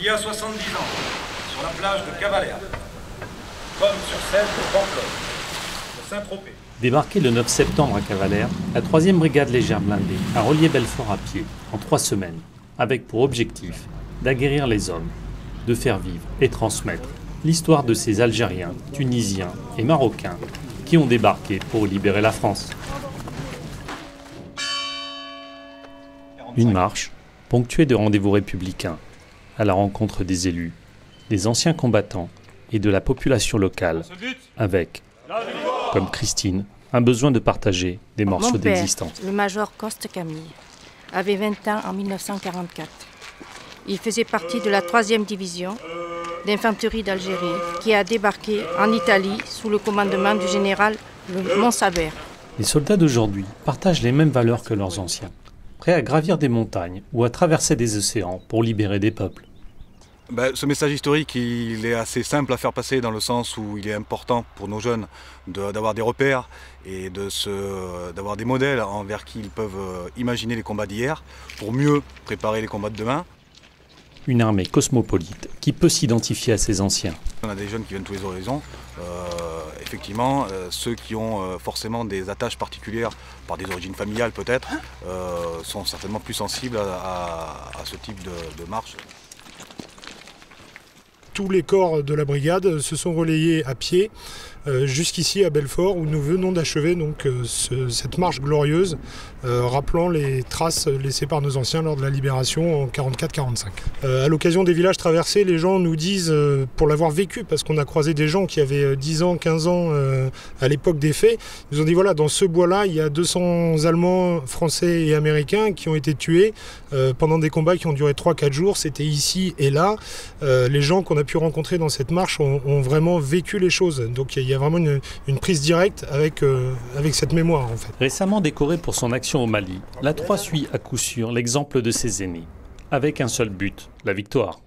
y a 70 ans, sur la plage de Cavalère, comme sur celle de Bangkok, de Saint-Tropez. Débarquée le 9 septembre à Cavalère, la 3e brigade légère blindée a relié Belfort à pied en 3 semaines, avec pour objectif d'aguerrir les hommes, de faire vivre et transmettre l'histoire de ces Algériens, Tunisiens et Marocains qui ont débarqué pour libérer la France. Une marche ponctuée de rendez-vous républicains à la rencontre des élus, des anciens combattants et de la population locale, avec, comme Christine, un besoin de partager des morceaux d'existence. Mon père, le major Coste Camille, avait 20 ans en 1944. Il faisait partie de la 3e division d'infanterie d'Algérie qui a débarqué en Italie sous le commandement du général Monsaber. Les soldats d'aujourd'hui partagent les mêmes valeurs que leurs anciens, prêts à gravir des montagnes ou à traverser des océans pour libérer des peuples. Ce message historique, il est assez simple à faire passer dans le sens où il est important pour nos jeunes d'avoir des repères et d'avoir des modèles envers qui ils peuvent imaginer les combats d'hier pour mieux préparer les combats de demain. Une armée cosmopolite qui peut s'identifier à ses anciens. On a des jeunes qui viennent de tous les horizons. Effectivement, ceux qui ont forcément des attaches particulières, par des origines familiales peut-être, sont certainement plus sensibles à ce type de marche. Tous les corps de la brigade se sont relayés à pied jusqu'ici à Belfort où nous venons d'achever donc cette marche glorieuse rappelant les traces laissées par nos anciens lors de la libération en 44-45. À l'occasion des villages traversés, les gens nous disent, pour l'avoir vécu, parce qu'on a croisé des gens qui avaient 10 ans, 15 ans à l'époque des faits, ils nous ont dit voilà, dans ce bois-là, il y a 200 Allemands, Français et Américains qui ont été tués pendant des combats qui ont duré 3-4 jours, c'était ici et là. Les gens qu'on a pu rencontrer dans cette marche ont vraiment vécu les choses. Donc il y a vraiment une prise directe avec cette mémoire en fait. Récemment décorée pour son action au Mali, la 3 suit à coup sûr l'exemple de ses aînés, avec un seul but, la victoire.